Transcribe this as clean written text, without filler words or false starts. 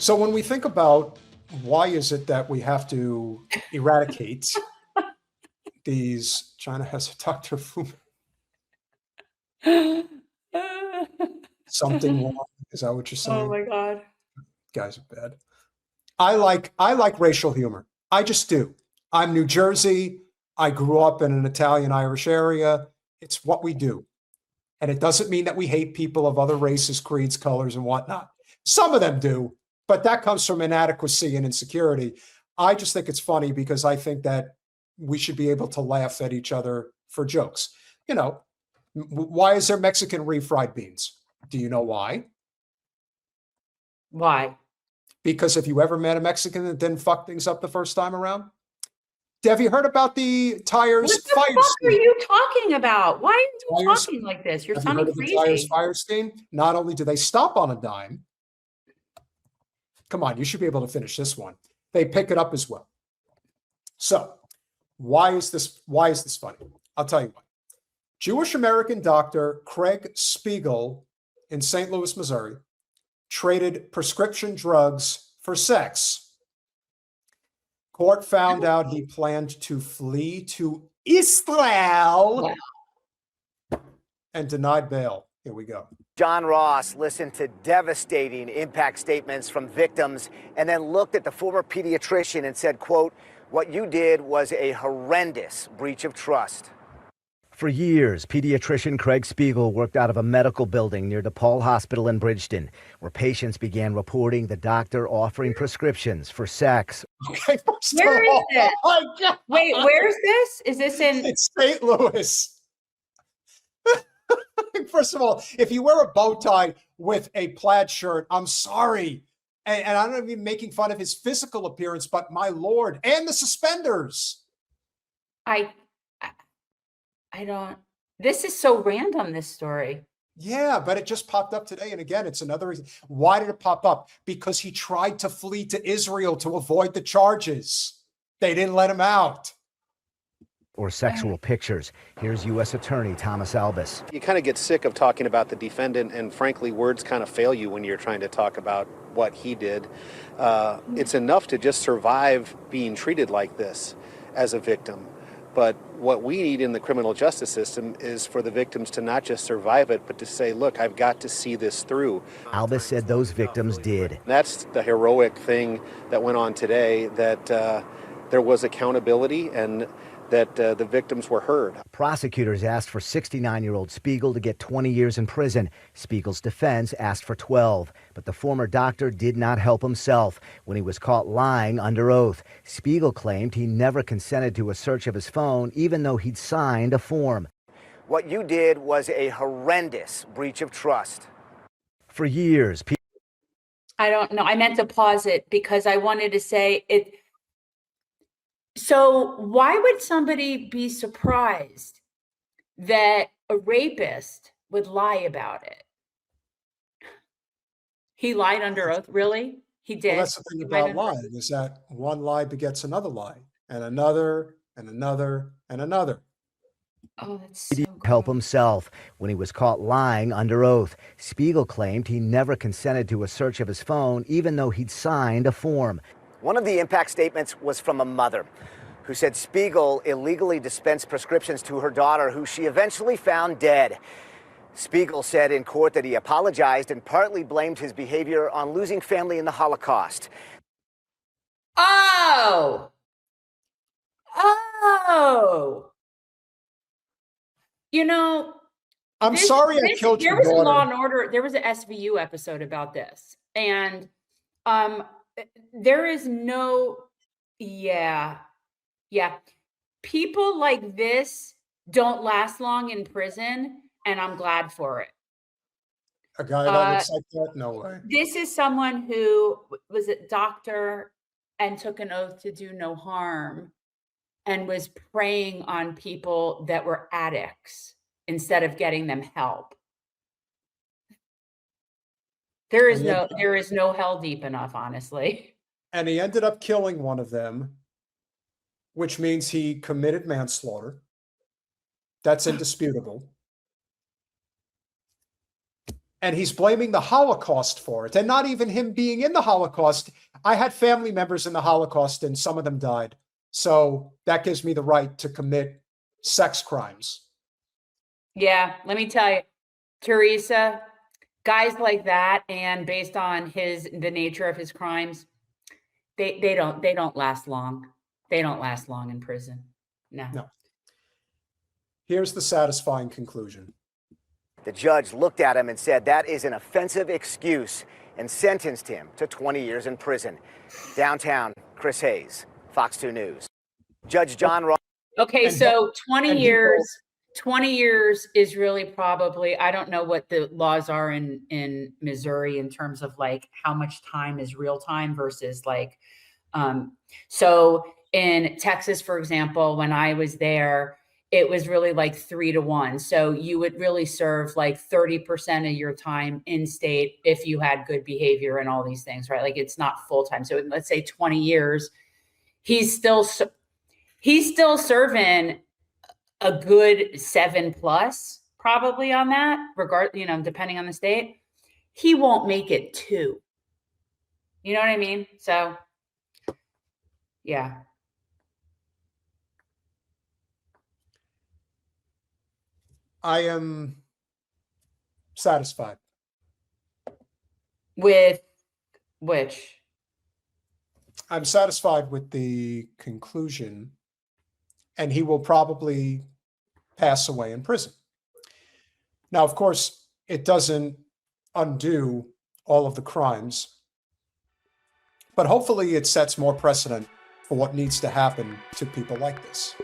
So when we think about why is it that we have to eradicate these, China has a Dr. Fu, something wrong. Is that what you're saying? Oh my God. Guys are bad. I like racial humor. I just do. I'm New Jersey. I grew up in an Italian-Irish area. It's what we do. And it doesn't mean that we hate people of other races, creeds, colors, and whatnot. Some of them do, but that comes from inadequacy and insecurity. I just think it's funny because I think that we should be able to laugh at each other for jokes. You know, why is there Mexican refried beans? Do you know why? Why? Because if you ever met a Mexican that didn't fuck things up the first time around, have you heard about the tires What the fire fuck scheme? are you talking about? Why are you Tires- talking like this? You're Have you heard sounding of the tires crazy. fire scheme? Not only do they stop on a dime, come on, you should be able to finish this one. They pick it up as well. So why is this funny? I'll tell you why. Jewish American doctor Craig Spiegel in St. Louis, Missouri, traded prescription drugs for sex. Court found out he planned to flee to Israel and denied bail. Here we go. John Ross listened to devastating impact statements from victims and then looked at the former pediatrician and said, quote, "What you did was a horrendous breach of trust." For years, pediatrician Craig Spiegel worked out of a medical building near DePaul Hospital in Bridgeton, where patients began reporting the doctor offering prescriptions for sex. Okay, Where is this? Oh, God. Wait, where's this? Is this in? It's St. Louis. First of all, if you wear a bow tie with a plaid shirt, I'm sorry. And I'm not even making fun of his physical appearance, but my Lord, and the suspenders. I don't. This is so random, this story. Yeah, but it just popped up today. And again, it's another reason. Why did it pop up? Because he tried to flee to Israel to avoid the charges. They didn't let him out. Or sexual pictures. Here's U.S. Attorney Thomas Albus. You kind of get sick of talking about the defendant, and frankly, words kind of fail you when you're trying to talk about what he did. It's enough to just survive being treated like this as a victim. But what we need in the criminal justice system is for the victims to not just survive it, but to say, look, I've got to see this through. Albus said those victims did. That's the heroic thing that went on today, that there was accountability and that the victims were heard. Prosecutors asked for 69-year-old Spiegel to get 20 years in prison. Spiegel's defense asked for 12, but the former doctor did not help himself when he was caught lying under oath. Spiegel claimed he never consented to a search of his phone, even though he'd signed a form. What you did was a horrendous breach of trust. For years, I don't know. I meant to pause it because I wanted to say it. So why would somebody be surprised that a rapist would lie about it? He lied under oath? Really? He did? Well, that's the thing about lying, is that one lie begets another lie, and another, and another, and another. Oh, that's he so didn't help himself when he was caught lying under oath. Spiegel claimed he never consented to a search of his phone, even though he'd signed a form. One of the impact statements was from a mother who said Spiegel illegally dispensed prescriptions to her daughter, who she eventually found dead. Spiegel said in court that he apologized and partly blamed his behavior on losing family in the Holocaust. Oh! You know, I'm sorry I killed your daughter. There was a Law and Order. There was an SVU episode about this, and there is no, yeah. People like this don't last long in prison, and I'm glad for it. A guy that looks like that? No way. This is someone who was a doctor and took an oath to do no harm and was preying on people that were addicts instead of getting them help. There is no hell deep enough, honestly. And he ended up killing one of them, which means he committed manslaughter. That's indisputable. And he's blaming the Holocaust for it, and not even him being in the Holocaust. I had family members in the Holocaust, and some of them died. So that gives me the right to commit sex crimes. Yeah, let me tell you, Teresa, guys like that, and based on the nature of his crimes, they don't last long. They don't last long in prison. No. Here's the satisfying conclusion. The judge looked at him and said that is an offensive excuse and sentenced him to 20 years in prison. Downtown, Chris Hayes, Fox 2 News. Judge John Ross. Okay, And so 20 and years. 20 years is really probably, I don't know what the laws are in Missouri in terms of like how much time is real time versus like, so in Texas, for example, when I was there, it was really like 3-to-1. So you would really serve like 30% of your time in state if you had good behavior and all these things, right? Like it's not full time. So let's say 20 years, he's still serving a good 7+ probably on that, depending on the state. He won't make it 2. You know what I mean? So yeah. I am satisfied. With which? I'm satisfied with the conclusion, and he will probably pass away in prison. Now, of course, it doesn't undo all of the crimes, but hopefully it sets more precedent for what needs to happen to people like this.